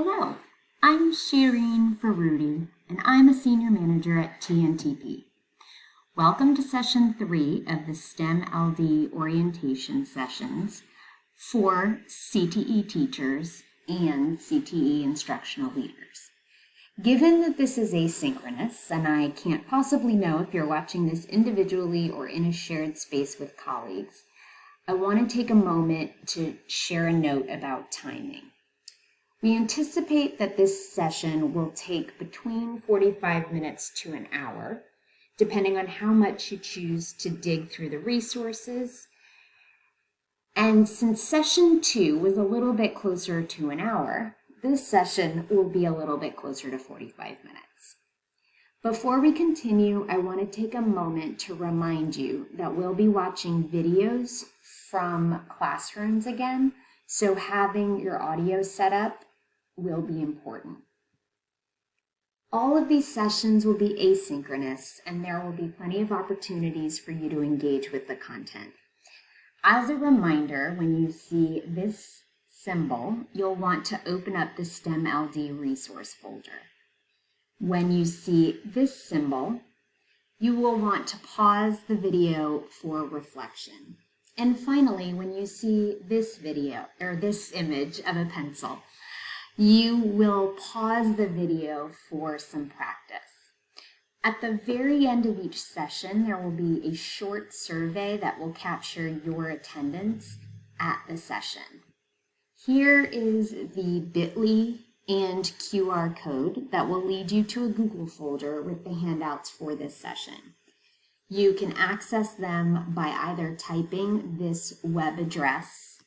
Hello, I'm Shireen Faruti, and I'm a Senior Manager at TNTP. Welcome to Session 3 of the STEM.LD orientation sessions for CTE teachers and CTE instructional leaders. Given that this is asynchronous, and I can't possibly know if you're watching this individually or in a shared space with colleagues, I want to take a moment to share a note about timing. We anticipate that this session will take between 45 minutes to an hour, depending on how much you choose to dig through the resources. And since session 2 was a little bit closer to an hour, this session will be a little bit closer to 45 minutes. Before we continue, I want to take a moment to remind you that we'll be watching videos from classrooms again, so having your audio set up will be important. All of these sessions will be asynchronous, and there will be plenty of opportunities for you to engage with the content. As a reminder, when you see this symbol, you'll want to open up the STEM.LD resource folder. When you see this symbol, you will want to pause the video for reflection. And finally, when you see this video or this image of a pencil, you will pause the video for some practice. At the very end of each session, there will be a short survey that will capture your attendance at the session. Here is the bit.ly and QR code that will lead you to a Google folder with the handouts for this session. You can access them by either typing this web address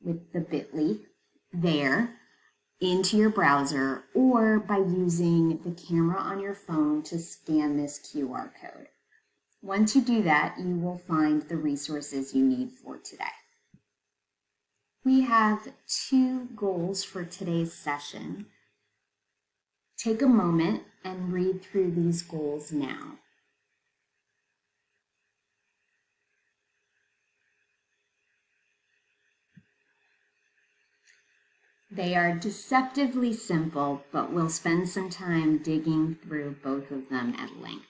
with the bit.ly there into your browser, or by using the camera on your phone to scan this QR code. Once you do that, you will find the resources you need for today. We have 2 goals for today's session. Take a moment and read through these goals now. They are deceptively simple, but we'll spend some time digging through both of them at length.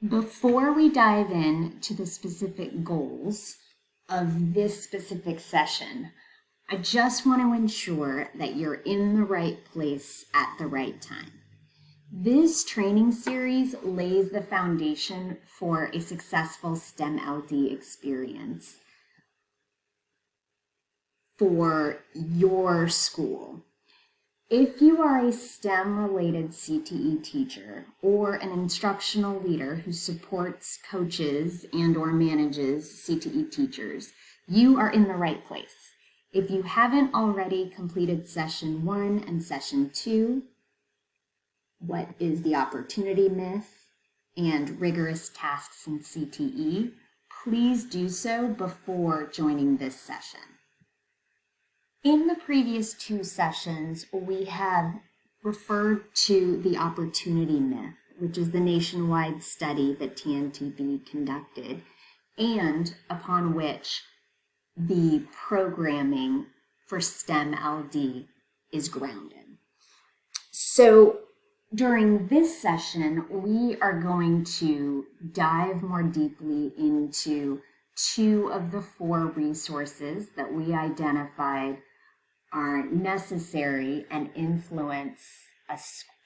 Before we dive in to the specific goals of this specific session, I just want to ensure that you're in the right place at the right time. This training series lays the foundation for a successful STEM.LD experience for your school. If you are a STEM-related CTE teacher or an instructional leader who supports, coaches, and/or manages CTE teachers, you are in the right place. If you haven't already completed Session 1 and Session 2, what is the opportunity myth and rigorous tasks in CTE, please do so before joining this session. In the previous 2 sessions, we have referred to the opportunity myth, which is the nationwide study that TNTP conducted, and upon which the programming for STEM.LD is grounded. So during this session, we are going to dive more deeply into 2 of the 4 resources that we identified are necessary and influence a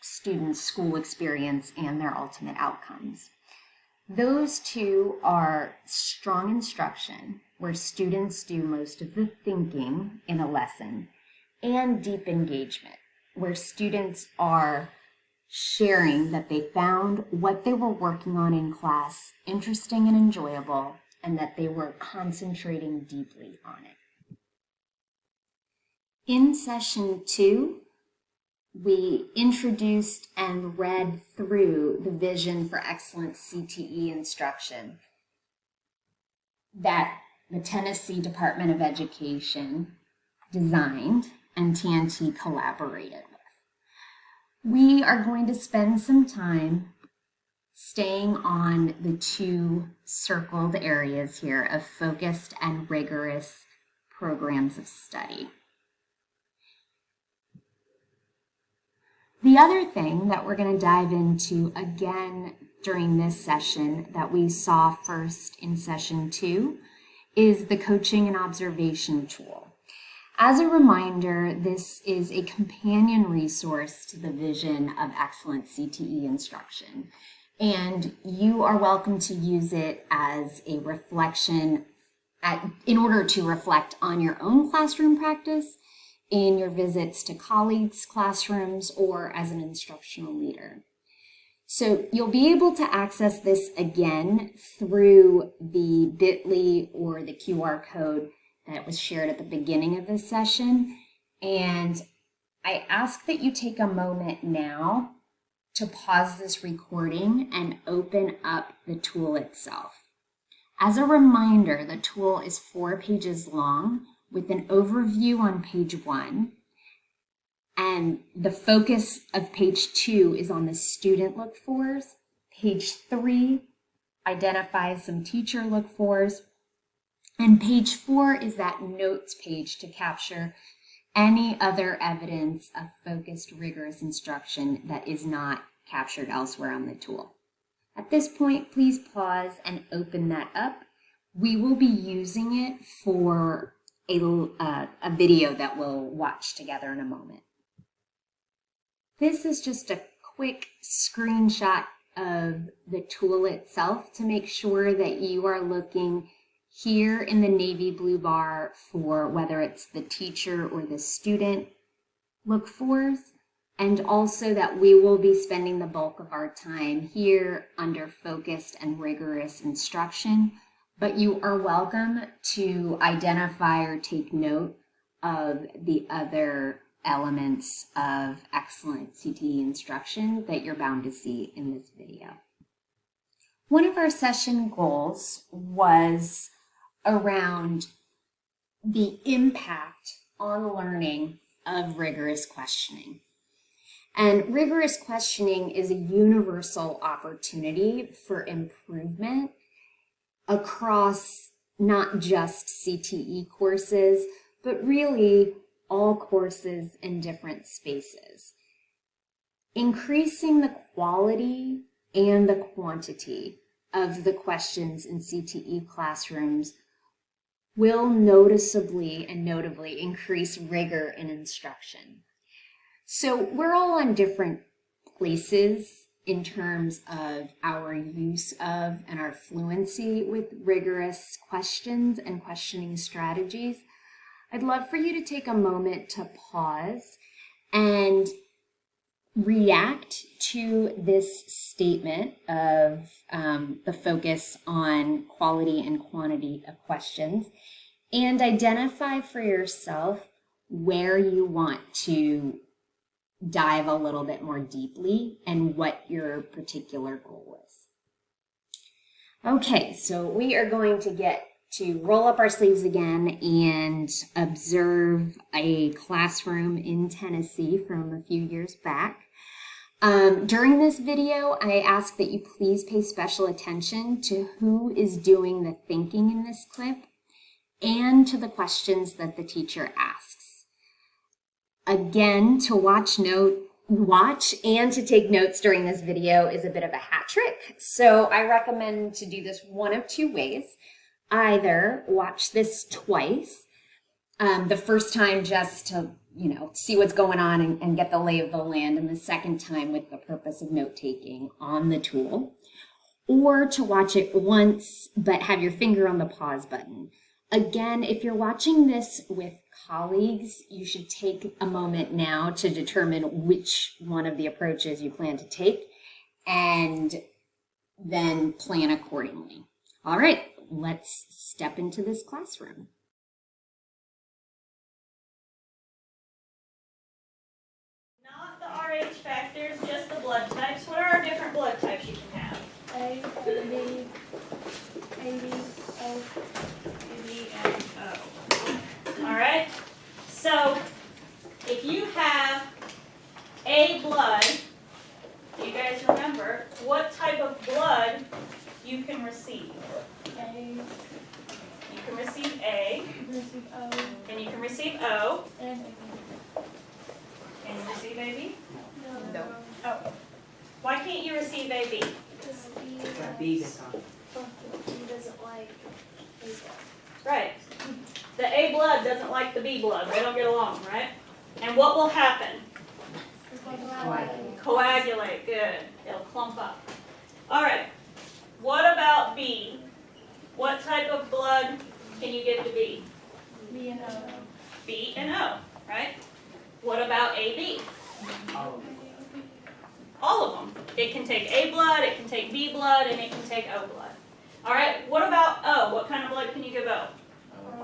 student's school experience and their ultimate outcomes. Those 2 are strong instruction, where students do most of the thinking in a lesson, and deep engagement, where students are sharing that they found what they were working on in class interesting and enjoyable, and that they were concentrating deeply on it. In Session 2, we introduced and read through the vision for excellent CTE instruction that the Tennessee Department of Education designed and TNT collaborated with. We are going to spend some time staying on the 2 circled areas here of focused and rigorous programs of study. The other thing that we're going to dive into again during this session that we saw first in session 2 is the coaching and observation tool. As a reminder, this is a companion resource to the vision of excellent CTE instruction, and you are welcome to use it as a reflection in order to reflect on your own classroom practice, in your visits to colleagues' classrooms, or as an instructional leader. So you'll be able to access this again through the bit.ly or the QR code that was shared at the beginning of this session. And I ask that you take a moment now to pause this recording and open up the tool itself. As a reminder, the tool is 4 pages long with an overview on page 1. And the focus of page 2 is on the student look-fors. Page 3 identifies some teacher look-fors. And page 4 is that notes page to capture any other evidence of focused, rigorous instruction that is not captured elsewhere on the tool. At this point, please pause and open that up. We will be using it for a video that we'll watch together in a moment. This is just a quick screenshot of the tool itself to make sure that you are looking here in the navy blue bar for whether it's the teacher or the student look-fors, and also that we will be spending the bulk of our time here under focused and rigorous instruction, but you are welcome to identify or take note of the other elements of excellent CTE instruction that you're bound to see in this video. One of our session goals was around the impact on learning of rigorous questioning. And rigorous questioning is a universal opportunity for improvement across not just CTE courses, but really all courses in different spaces. Increasing the quality and the quantity of the questions in CTE classrooms will noticeably and notably increase rigor in instruction. So we're all on different places in terms of our use of and our fluency with rigorous questions and questioning strategies. I'd love for you to take a moment to pause and react to this statement of the focus on quality and quantity of questions, and identify for yourself where you want to dive a little bit more deeply and what your particular goal is. Okay, so we are going to get to roll up our sleeves again and observe a classroom in Tennessee from a few years back. During this video, I ask that you please pay special attention to who is doing the thinking in this clip and to the questions that the teacher asks. Again, to watch and to take notes during this video is a bit of a hat trick, so I recommend to do this one of 2 ways. Either watch this twice, the first time just to see what's going on and get the lay of the land, and the second time with the purpose of note-taking on the tool, or to watch it once but have your finger on the pause button. Again, if you're watching this with colleagues, you should take a moment now to determine which one of the approaches you plan to take and then plan accordingly. All right, let's step into this classroom. Not the RH factors, just the blood types. What are our different blood types you can have? A, B, AB, O. B, and O. All right. So if you have A blood, do you guys remember what type of blood you can receive? A. You can receive A. You can receive O. And you can receive O. And AB. Can you receive AB? No. No. Oh. Why can't you receive AB? Because That B that's on. he doesn't like A blood. Right. The A blood doesn't like the B blood. They don't get along, right? And what will happen? Coagulate. Good. It'll clump up. All right. What about B? What type of blood can you give to B? B and O. B and O, right? What about AB? Oh, All of them. It can take A blood, it can take B blood, and it can take O blood. All right. What about O? What kind of blood can you give O?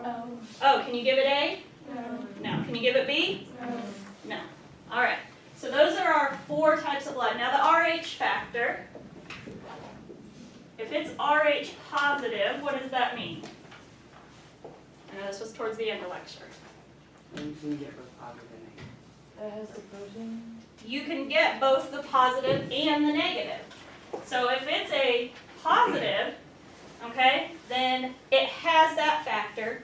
O. O, can you give it A? No. No. Can you give it B? No. No. All right. So those are our 4 types of blood. Now the RH factor, if it's RH positive, what does that mean? I know this was towards the end of lecture. you can get both positive and negative. That has the protein. You can get both the positive and the negative. So if it's a positive, okay, then it has that factor,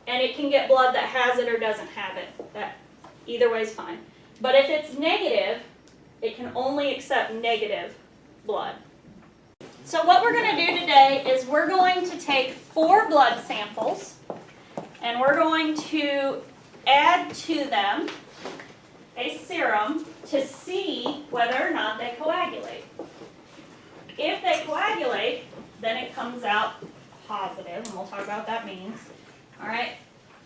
and it can get blood that has it or doesn't have it. That either way is fine. But if it's negative, it can only accept negative blood. So what we're going to do today is we're going to take 4 blood samples, and we're going to add to them a serum to see whether or not they coagulate. If they coagulate, then it comes out positive, and we'll talk about what that means. All right?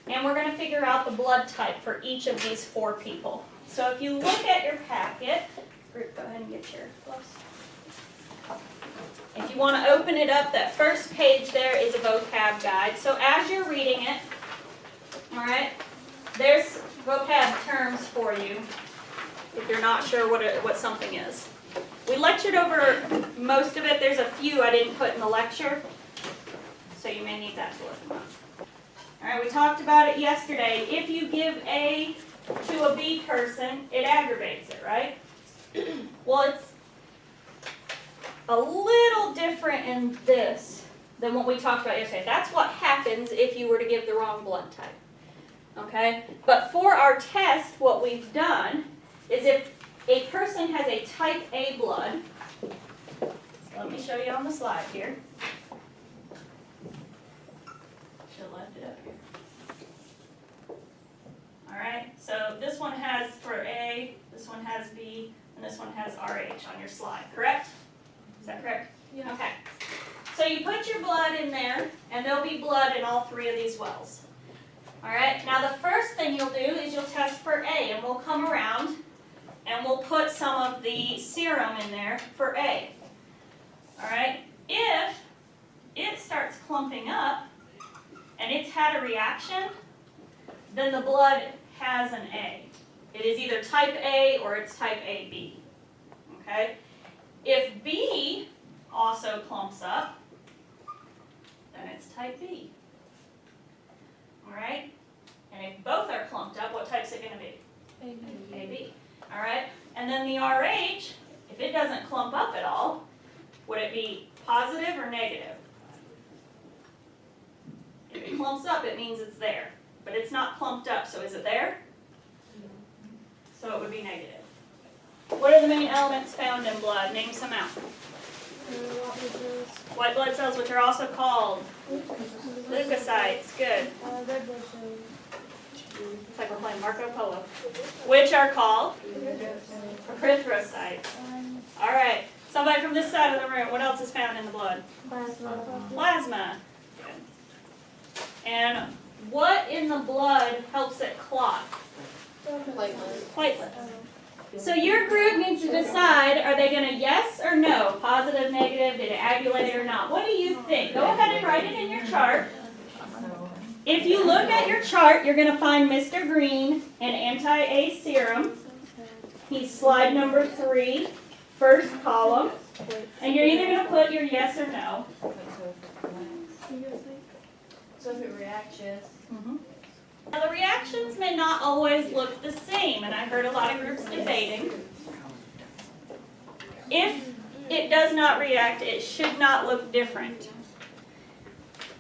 And we're going to figure out the blood type for each of these 4 people. So if you look at your packet, group, go ahead and get your gloves. If you want to open it up, that first page there is a vocab guide. So as you're reading it, all right, there's vocab terms for you if you're not sure what something is. We lectured over most of it. There's a few I didn't put in the lecture, so you may need that to look them up. All right, we talked about it yesterday. If you give A to a B person, it aggravates it, right? Well, it's a little different in this than what we talked about yesterday. That's what happens if you were to give the wrong blood type. Okay? But for our test, what we've done is if a person has a type A blood, so let me show you on the slide here. Should have left it up here. Alright, so this one has for A, this one has B, and this one has RH on your slide, correct? Is that correct? Yeah. Okay. So you put your blood in there, and there'll be blood in all 3 of these wells. Alright, now the first thing you'll do is you'll test for A, and we'll come around and we'll put some of the serum in there for A. Alright, if it starts clumping up and it's had a reaction, then the blood has an A. It is either type A or it's type AB. Okay? If B also clumps up, then it's type B. Alright? And if both are clumped up, what type is it going to be? AB. Alright? And then the RH, if it doesn't clump up at all, would it be positive or negative? If it clumps up, it means it's there. But it's not clumped up, so is it there? So it would be negative. What are the main elements found in blood? Name some out. White blood cells, which are also called leukocytes. Good. Red blood cells. It's like we're playing Marco Polo. Which are called erythrocytes. All right. Somebody from this side of the room. What else is found in the blood? Plasma. Good. And what in the blood helps it clot? Platelets. So your group needs to decide, are they going to yes or no? Positive, negative, did it agglutine or not? What do you think? Go ahead and write it in your chart. If you look at your chart, you're going to find Mr. Green and anti-A serum. He's slide number 3, first column. And you're either going to put your yes or no. So if it reacts, yes. Now the reactions may not always look the same, and I heard a lot of groups debating. If it does not react, it should not look different.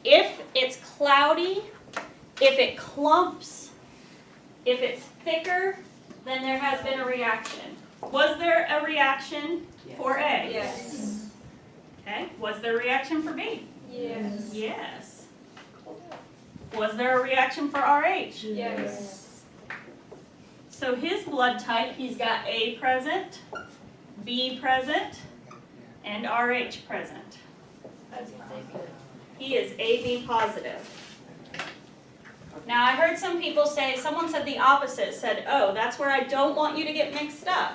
If it's cloudy, if it clumps, if it's thicker, then there has been a reaction. Was there a reaction for A? Yes. Okay. Was there a reaction for B? Yes. Yes. Was there a reaction for RH? Yes. So his blood type, he's got A present, B present, and RH present. He is AB positive. Now I heard some people say, someone said the opposite, said, oh, that's where I don't want you to get mixed up.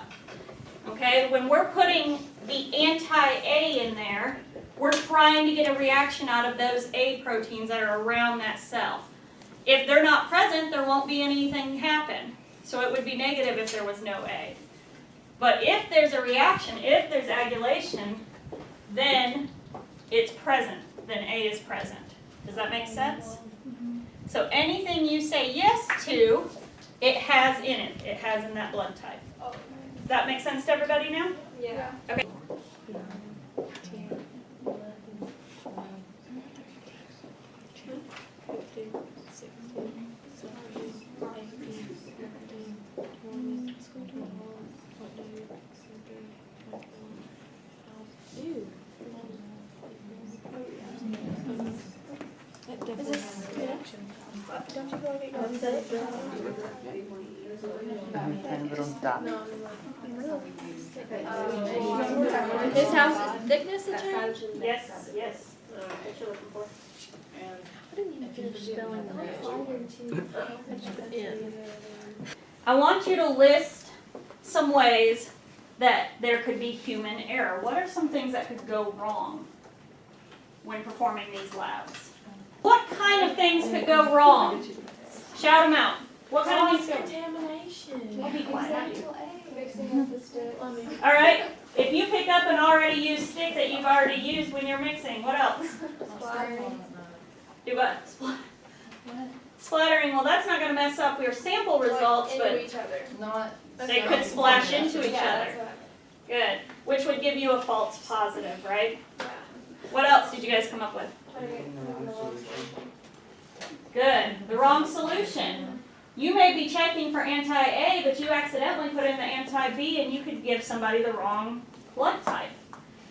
Okay, when we're putting the anti-A in there, we're trying to get a reaction out of those A proteins that are around that cell. If they're not present, there won't be anything happen. So it would be negative if there was no A. But if there's a reaction, if there's agglutinin, then it's present, then A is present. Does that make sense? So anything you say yes to, it has in it. It has in that blood type. Does that make sense to everybody now? Yeah. Okay. Don't you go get your His house is thickness determined? Yes, yes. What you're looking for. I didn't even finish spelling I want you to list some ways that there could be human error. What are some things that could go wrong when performing these labs? What kind of things could go wrong? Shout them out. What kind of things could Contamination. Be quiet. Mixing up the sticks. All right. If you pick up an already used stick that you've already used when you're mixing, what else? Do what? Splattering. Well, that's not going to mess up your sample results, but each other. Not. they could splash into each Yeah, other. that's what Good. Which would give you a false positive, right? What else did you guys come up with? Good. The wrong solution. You may be checking for anti-A, but you accidentally put in the anti-B, and you could give somebody the wrong blood type.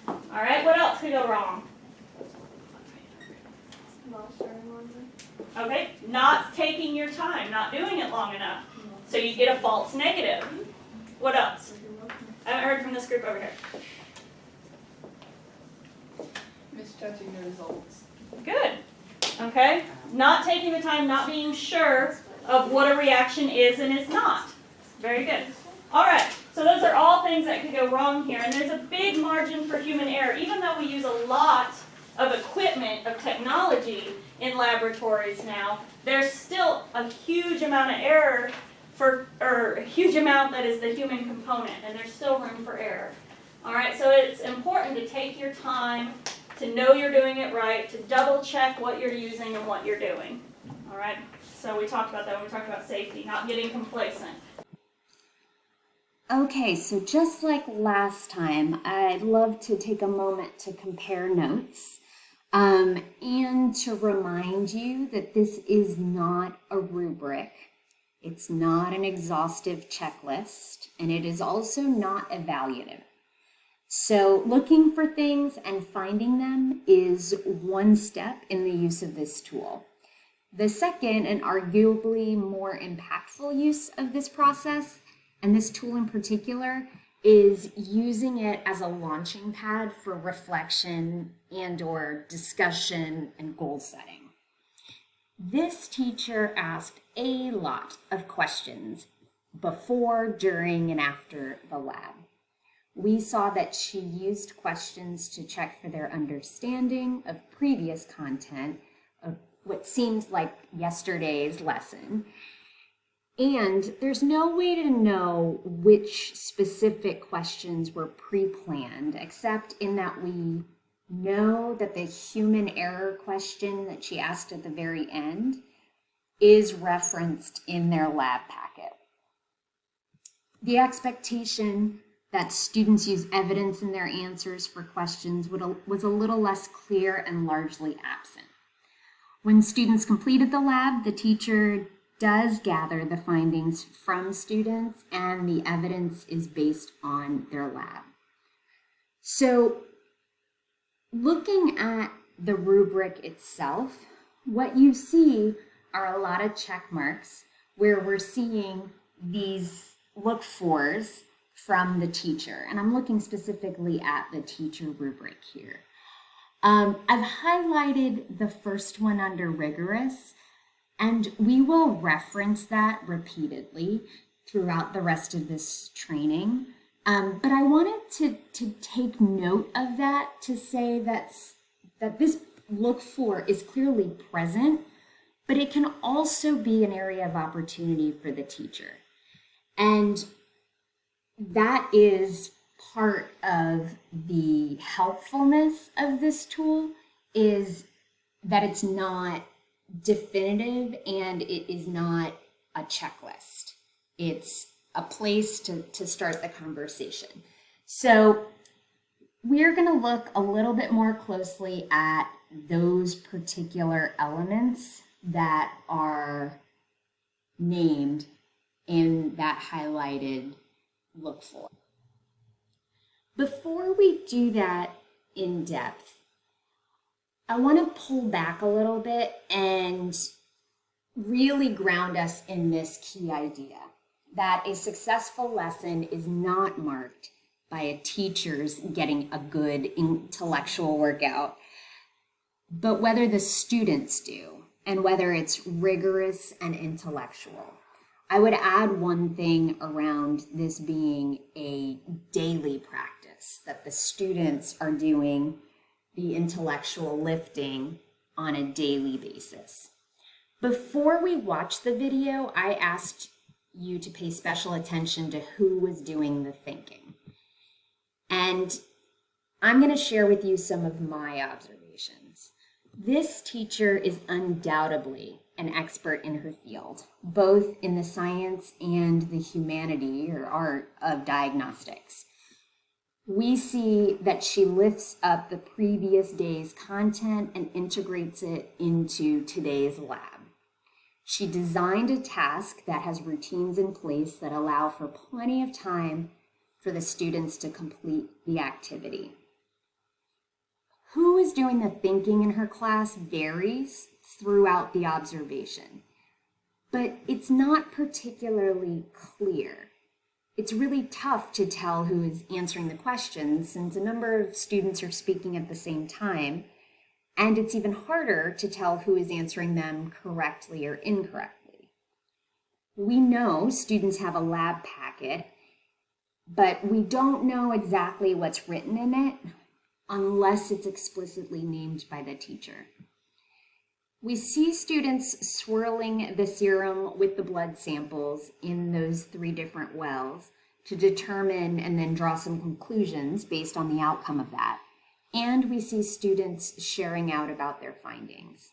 All right. What else could go wrong? Okay. Not taking your time, not doing it long enough. So you get a false negative. What else? I haven't heard from this group over here. Misjudging the results. Good. Okay. Not taking the time, not being sure of what a reaction is and is not. Very good. All right. So those are all things that could go wrong here. And there's a big margin for human error. Even though we use a lot of equipment, of technology in laboratories now, there's still a huge amount of error or a huge amount that is the human component. And there's still room for error. All right. So it's important to take your time, to know you're doing it right, to double check what you're using and what you're doing. All right? So we talked about that when we talked about safety, not getting complacent. Okay, so just like last time, I'd love to take a moment to compare notes and to remind you that this is not a rubric. It's not an exhaustive checklist, and it is also not evaluative. So looking for things and finding them is one step in the use of this tool. The second and arguably more impactful use of this process, and this tool in particular, is using it as a launching pad for reflection and/or discussion and goal setting. This teacher asked a lot of questions before, during, and after the lab. We saw that she used questions to check for their understanding of previous content of what seemed like yesterday's lesson. And there's no way to know which specific questions were pre-planned, except in that we know that the human error question that she asked at the very end is referenced in their lab packet. The expectation that students use evidence in their answers for questions was a little less clear and largely absent. When students completed the lab, the teacher does gather the findings from students, and the evidence is based on their lab. So looking at the rubric itself, what you see are a lot of check marks where we're seeing these look-fors from the teacher. And I'm looking specifically at the teacher rubric here. I've highlighted the first one under rigorous, and we will reference that repeatedly throughout the rest of this training. But I wanted to take note of that to say that this look for is clearly present, but it can also be an area of opportunity for the teacher. And that is part of the helpfulness of this tool, is that it's not definitive and it is not a checklist. It's a place to start the conversation. So we're going to look a little bit more closely at those particular elements that are named in that highlighted look for. Before we do that in depth, I want to pull back a little bit and really ground us in this key idea that a successful lesson is not marked by a teacher's getting a good intellectual workout, but whether the students do, and whether it's rigorous and intellectual. I would add one thing around this being a daily practice, that the students are doing the intellectual lifting on a daily basis. Before we watch the video, I asked you to pay special attention to who was doing the thinking. And I'm going to share with you some of my observations. This teacher is undoubtedly an expert in her field, both in the science and the humanity or art of diagnostics. We see that she lifts up the previous day's content and integrates it into today's lab. She designed a task that has routines in place that allow for plenty of time for the students to complete the activity. Who is doing the thinking in her class varies throughout the observation, but it's not particularly clear. It's really tough to tell who is answering the questions since a number of students are speaking at the same time, and it's even harder to tell who is answering them correctly or incorrectly. We know students have a lab packet, but we don't know exactly what's written in it unless it's explicitly named by the teacher. We see students swirling the serum with the blood samples in those 3 different wells to determine and then draw some conclusions based on the outcome of that. And we see students sharing out about their findings.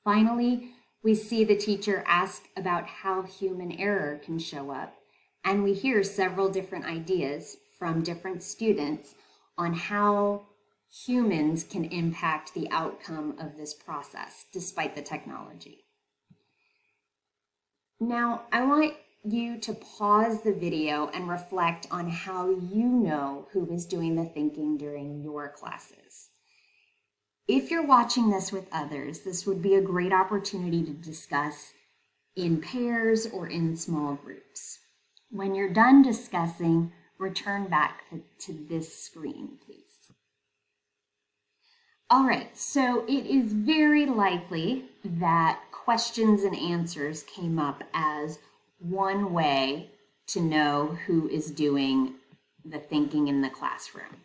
Finally, we see the teacher ask about how human error can show up, and we hear several different ideas from different students on how humans can impact the outcome of this process despite the technology. Now, I want you to pause the video and reflect on how you know who is doing the thinking during your classes. If you're watching this with others, this would be a great opportunity to discuss in pairs or in small groups. When you're done discussing, return back to this screen, please. All right, so it is very likely that questions and answers came up as one way to know who is doing the thinking in the classroom.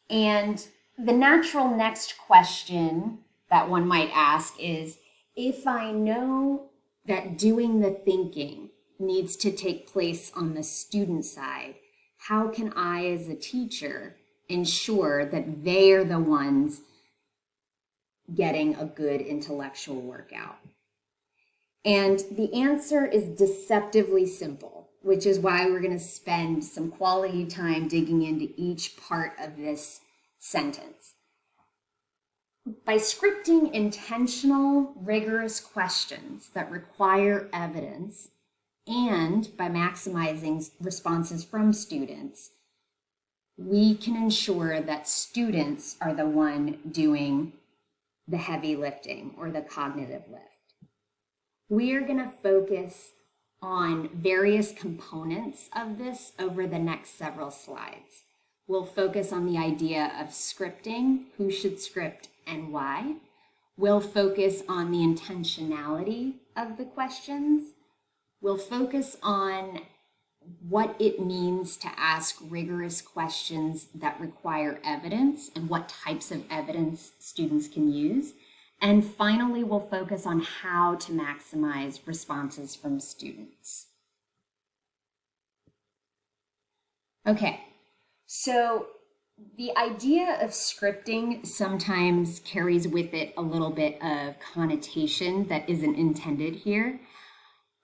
And the natural next question that one might ask is, if I know that doing the thinking needs to take place on the student side, how can I as a teacher ensure that they are the ones getting a good intellectual workout? And the answer is deceptively simple, which is why we're going to spend some quality time digging into each part of this sentence. By scripting intentional, rigorous questions that require evidence, and by maximizing responses from students, we can ensure that students are the one doing the heavy lifting or the cognitive lift. We are going to focus on various components of this over the next several slides. We'll focus on the idea of scripting, who should script and why. We'll focus on the intentionality of the questions. We'll focus on what it means to ask rigorous questions that require evidence and what types of evidence students can use. And finally, we'll focus on how to maximize responses from students. Okay, so the idea of scripting sometimes carries with it a little bit of connotation that isn't intended here.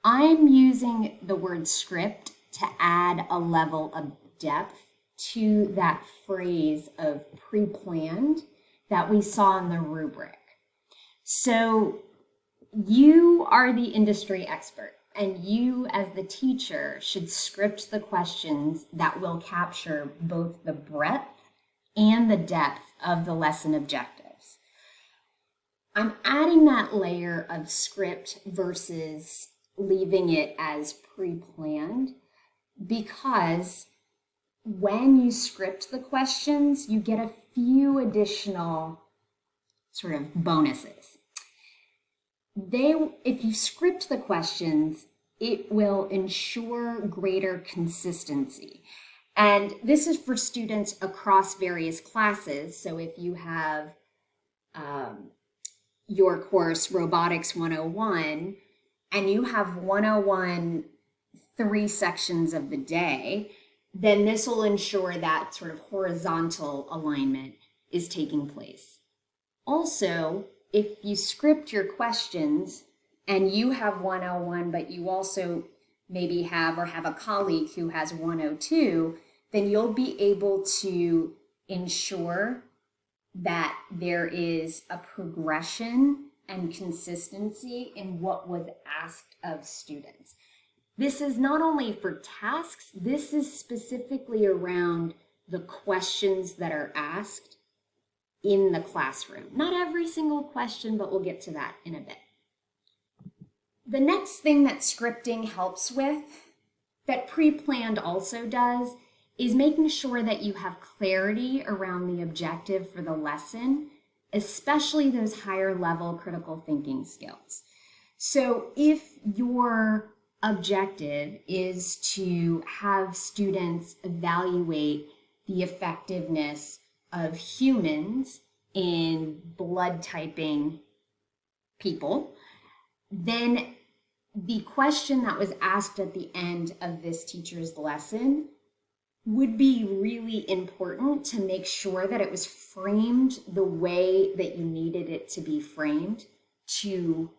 I'm using the word script to add a level of depth to that phrase of pre-planned that we saw in the rubric. So you are the industry expert, and you as the teacher should script the questions that will capture both the breadth and the depth of the lesson objectives. I'm adding that layer of script versus leaving it as pre-planned because when you script the questions, you get a few additional sort of bonuses. If you script the questions, it will ensure greater consistency. And this is for students across various classes. So if you have your course Robotics 101 and you have 101 3 sections of the day, then this will ensure that sort of horizontal alignment is taking place. Also, if you script your questions and you have 101, but you also maybe have a colleague who has 102, then you'll be able to ensure that there is a progression and consistency in what was asked of students. This is not only for tasks, this is specifically around the questions that are asked in the classroom. Not every single question, but we'll get to that in a bit. The next thing that scripting helps with, that pre-planned also does, is making sure that you have clarity around the objective for the lesson, especially those higher level critical thinking skills. So if your objective is to have students evaluate the effectiveness of humans in blood typing people, then the question that was asked at the end of this teacher's lesson would be really important to make sure that it was framed the way that you needed it to be framed to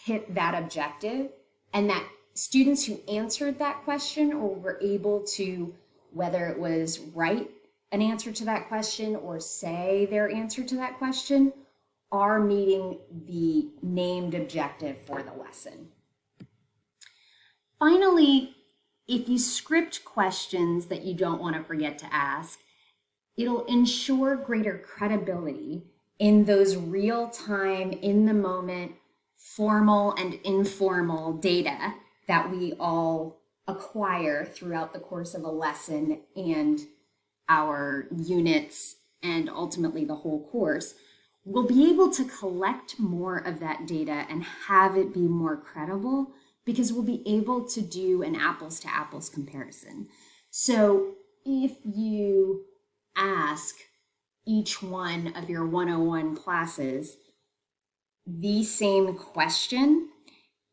hit that objective, and that students who answered that question or were able to, whether it was write an answer to that question or say their answer to that question, are meeting the named objective for the lesson. Finally, if you script questions that you don't want to forget to ask, it'll ensure greater credibility in those real-time, in-the-moment, formal and informal data that we all acquire throughout the course of a lesson and our units and ultimately the whole course. We'll be able to collect more of that data and have it be more credible because we'll be able to do an apples to apples comparison. So if you ask each one of your 101 classes the same question,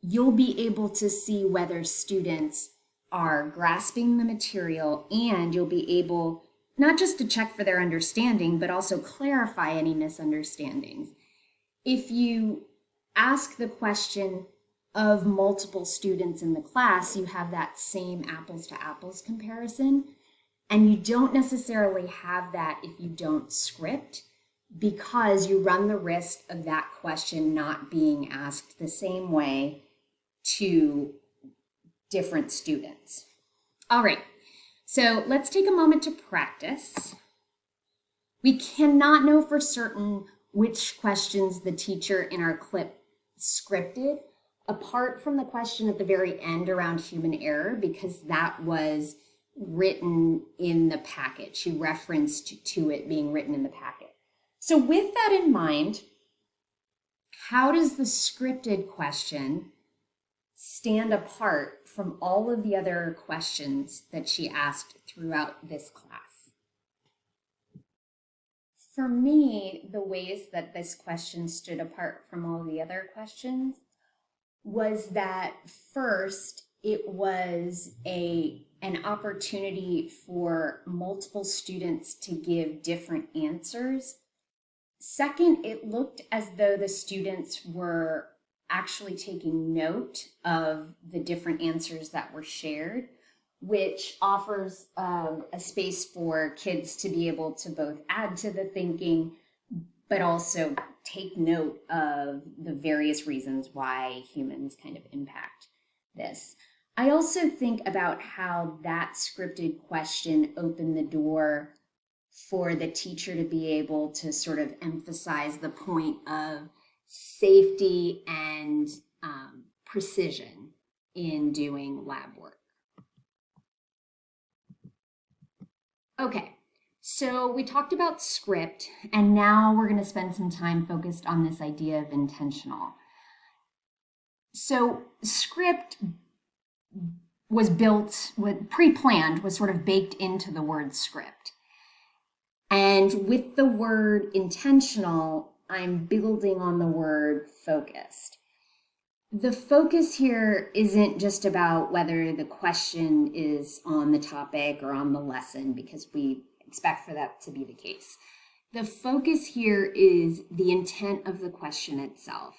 you'll be able to see whether students are grasping the material, and you'll be able not just to check for their understanding, but also clarify any misunderstandings. If you ask the question of multiple students in the class, you have that same apples to apples comparison, and you don't necessarily have that if you don't script. because you run the risk of that question not being asked the same way to different students. All right, so let's take a moment to practice. We cannot know for certain which questions the teacher in our clip scripted, apart from the question at the very end around human error, because that was written in the packet. She referenced to it being written in the packet. So with that in mind, how does the scripted question stand apart from all of the other questions that she asked throughout this class? For me, the ways that this question stood apart from all the other questions was that first, it was an opportunity for multiple students to give different answers. Second, it looked as though the students were actually taking note of the different answers that were shared, which offers a space for kids to be able to both add to the thinking, but also take note of the various reasons why humans kind of impact this. I also think about how that scripted question opened the door for the teacher to be able to sort of emphasize the point of safety and precision in doing lab work. Okay, so we talked about script, and now we're going to spend some time focused on this idea of intentional. So script was built, pre-planned, was sort of baked into the word script. And with the word intentional, I'm building on the word focused. The focus here isn't just about whether the question is on the topic or on the lesson, because we expect for that to be the case. The focus here is the intent of the question itself.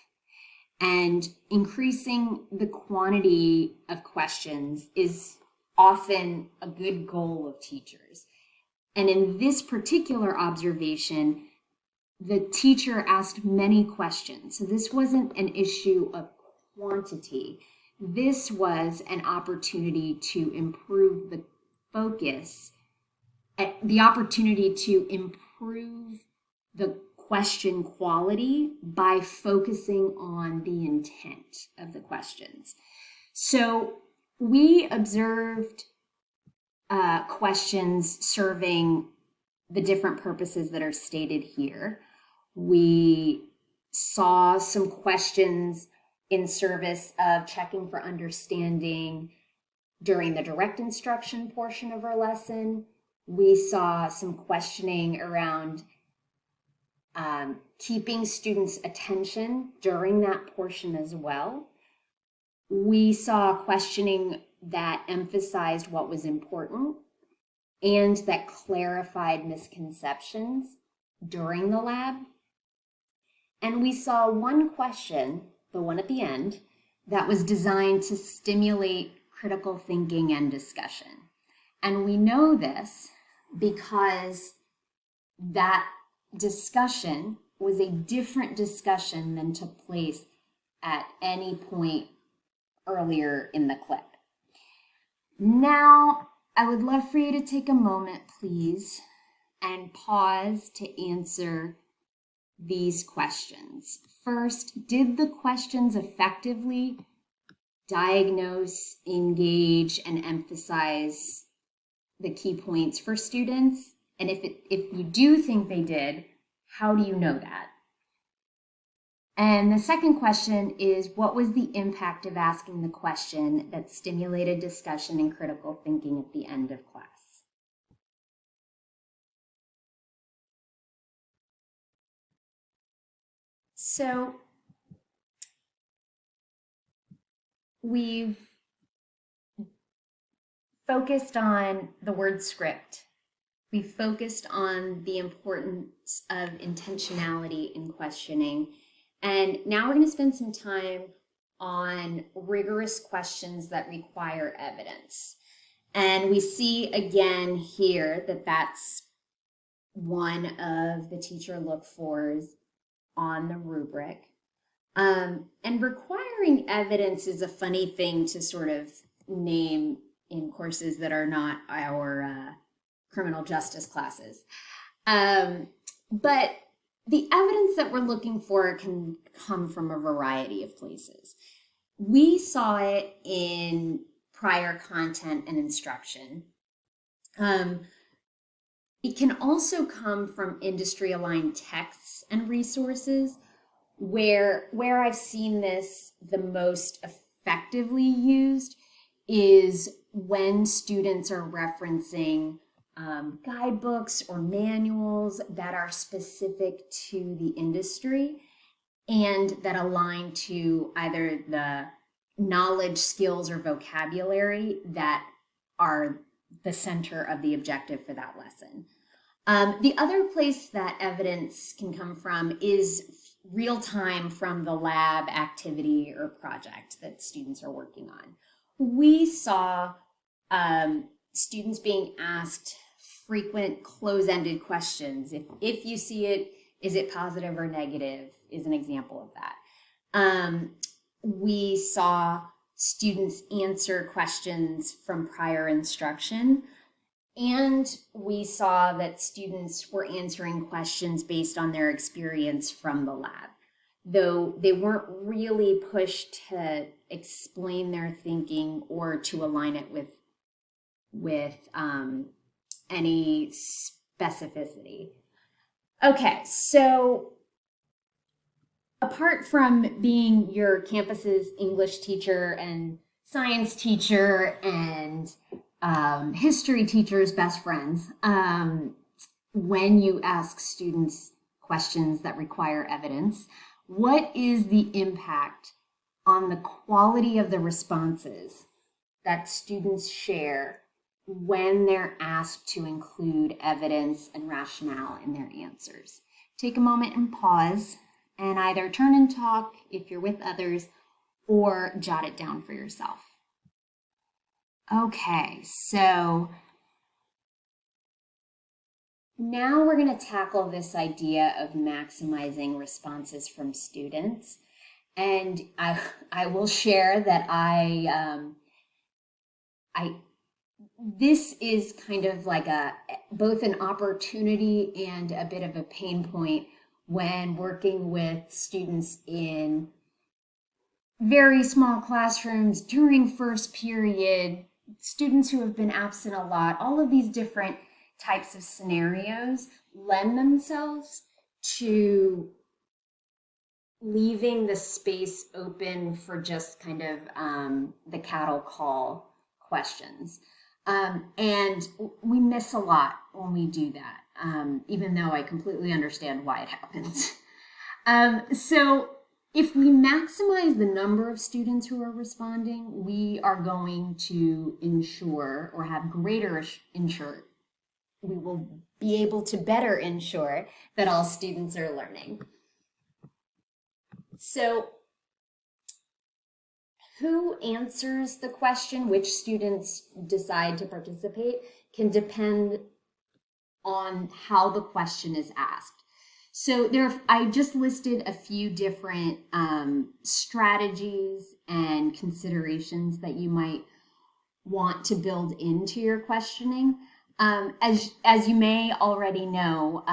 And increasing the quantity of questions is often a good goal of teachers. And in this particular observation, the teacher asked many questions. So this wasn't an issue of quantity. This was an opportunity to improve the focus, the opportunity to improve the question quality by focusing on the intent of the questions. So we observed questions serving the different purposes that are stated here. We saw some questions in service of checking for understanding during the direct instruction portion of our lesson. We saw some questioning around keeping students' attention during that portion as well. We saw questioning that emphasized what was important and that clarified misconceptions during the lab. And we saw one question, the one at the end, that was designed to stimulate critical thinking and discussion. And we know this because that discussion was a different discussion than took place at any point earlier in the clip. Now, I would love for you to take a moment, please, and pause to answer these questions. First, did the questions effectively diagnose, engage, and emphasize the key points for students? And if you do think they did, how do you know that? And the second question is, what was the impact of asking the question that stimulated discussion and critical thinking at the end of class? So we've focused on the word script. We focused on the importance of intentionality in questioning. And now we're going to spend some time on rigorous questions that require evidence. And we see again here that that's one of the teacher look-fors on the rubric. And requiring evidence is a funny thing to sort of name in courses that are not our criminal justice classes. But the evidence that we're looking for can come from a variety of places. We saw it in prior content and instruction. It can also come from industry-aligned texts and resources. Where I've seen this the most effectively used is when students are referencing guidebooks or manuals that are specific to the industry and that align to either the knowledge, skills, or vocabulary that are the center of the objective for that lesson. The other place that evidence can come from is real time from the lab activity or project that students are working on. We saw students being asked frequent close-ended questions. If you see it, is it positive or negative, is an example of that. We saw students answer questions from prior instruction, and we saw that students were answering questions based on their experience from the lab, though they weren't really pushed to explain their thinking or to align it with any specificity. Okay, so apart from being your campus's English teacher and science teacher and history teachers' best friends, when you ask students questions that require evidence, what is the impact on the quality of the responses that students share when they're asked to include evidence and rationale in their answers? Take a moment and pause and either turn and talk if you're with others or jot it down for yourself. Okay, so now we're going to tackle this idea of maximizing responses from students. And I will share that this is kind of like both an opportunity and a bit of a pain point when working with students in very small classrooms during first period, students who have been absent a lot. All of these different types of scenarios lend themselves to leaving the space open for just kind of the cattle call questions. And we miss a lot when we do that, even though I completely understand why it happens. So if we maximize the number of students who are responding, we are going to ensure or have greater ensure. We will be able to better ensure that all students are learning. So who answers the question, which students decide to participate, can depend on how the question is asked. So I just listed a few different strategies and considerations that you might want to build into your questioning. As you may already know,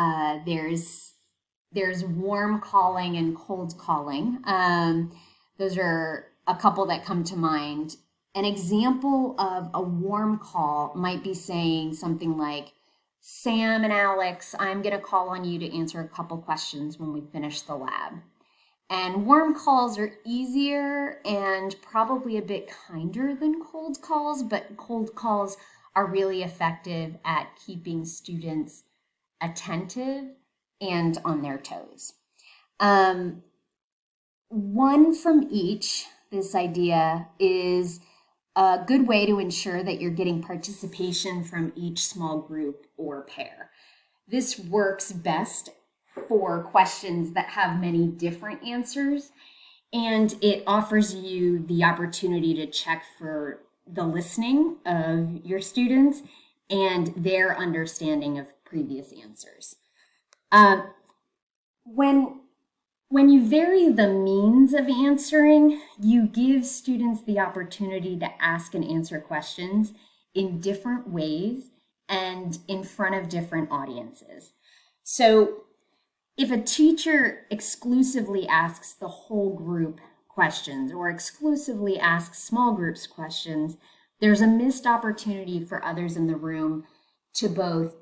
there's warm calling and cold calling. Those are a couple that come to mind. An example of a warm call might be saying something like, Sam and Alex, I'm going to call on you to answer a couple questions when we finish the lab. And warm calls are easier and probably a bit kinder than cold calls, but cold calls are really effective at keeping students attentive and on their toes. One from each, this idea is a good way to ensure that you're getting participation from each small group or pair. This works best for questions that have many different answers, and it offers you the opportunity to check for the listening of your students and their understanding of previous answers. When you vary the means of answering, you give students the opportunity to ask and answer questions in different ways and in front of different audiences. So if a teacher exclusively asks the whole group questions or exclusively asks small groups questions, there's a missed opportunity for others in the room to both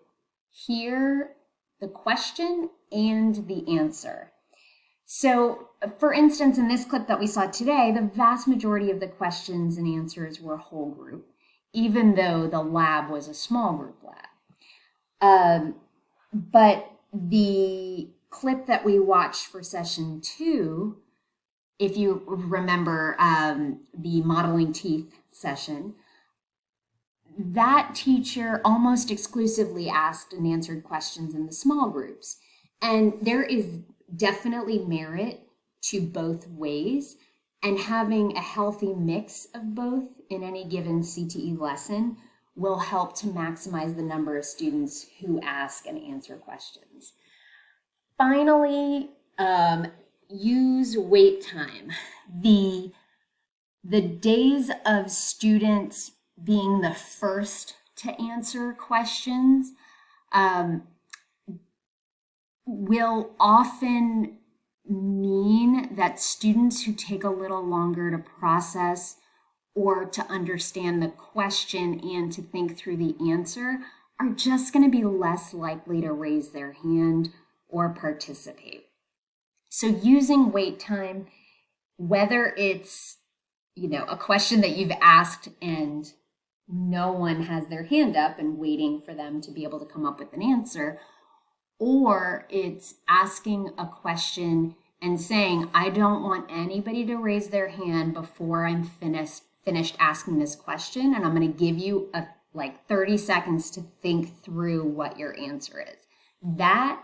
hear the question and the answer. So, for instance, in this clip that we saw today, the vast majority of the questions and answers were whole group, even though the lab was a small group lab. But the clip that we watched for session 2, if you remember the modeling teeth session, that teacher almost exclusively asked and answered questions in the small groups. And there is definitely merit to both ways, and having a healthy mix of both in any given CTE lesson will help to maximize the number of students who ask and answer questions. Finally, use wait time. The days of students being the first to answer questions will often mean that students who take a little longer to process or to understand the question and to think through the answer are just going to be less likely to raise their hand or participate. So using wait time, whether it's, a question that you've asked and no one has their hand up and waiting for them to be able to come up with an answer, or it's asking a question and saying, I don't want anybody to raise their hand before I'm finished asking this question, and I'm going to give you 30 seconds to think through what your answer is. That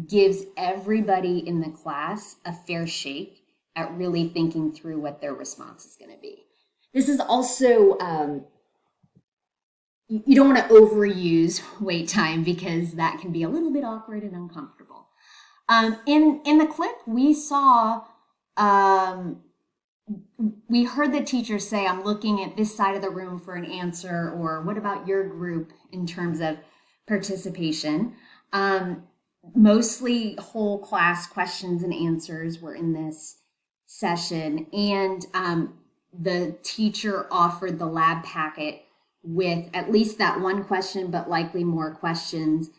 gives everybody in the class a fair shake at really thinking through what their response is going to be. This is also, you don't want to overuse wait time because that can be a little bit awkward and uncomfortable. In the clip, we saw, we heard the teacher say, I'm looking at this side of the room for an answer, or what about your group in terms of participation? Mostly whole class questions and answers were in this session, and the teacher offered the lab packet with at least that one question, but likely more questions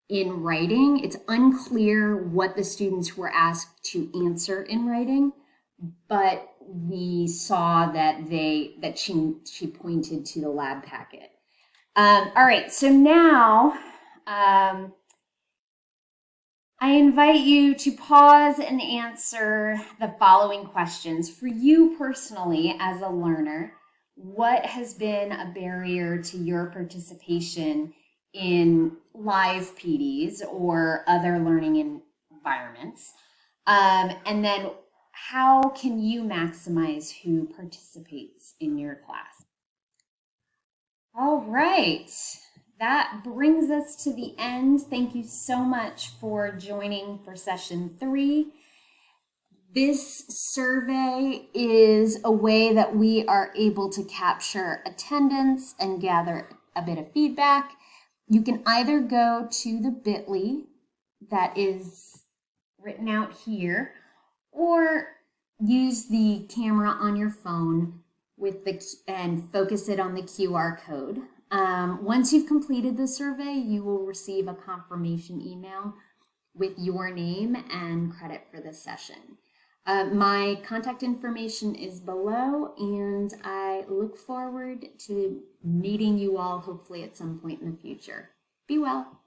in writing. It's unclear what the students were asked to answer in writing, but we saw that she pointed to the lab packet. All right, so now I invite you to pause and answer the following questions. For you personally as a learner, what has been a barrier to your participation in live PDs or other learning environments? And then how can you maximize who participates in your class? All right, that brings us to the end. Thank you so much for joining for session 3. This survey is a way that we are able to capture attendance and gather a bit of feedback. You can either go to the bit.ly that is written out here, or use the camera on your phone and focus it on the QR code. Once you've completed the survey, you will receive a confirmation email with your name and credit for this session. My contact information is below, and I look forward to meeting you all hopefully at some point in the future. Be well.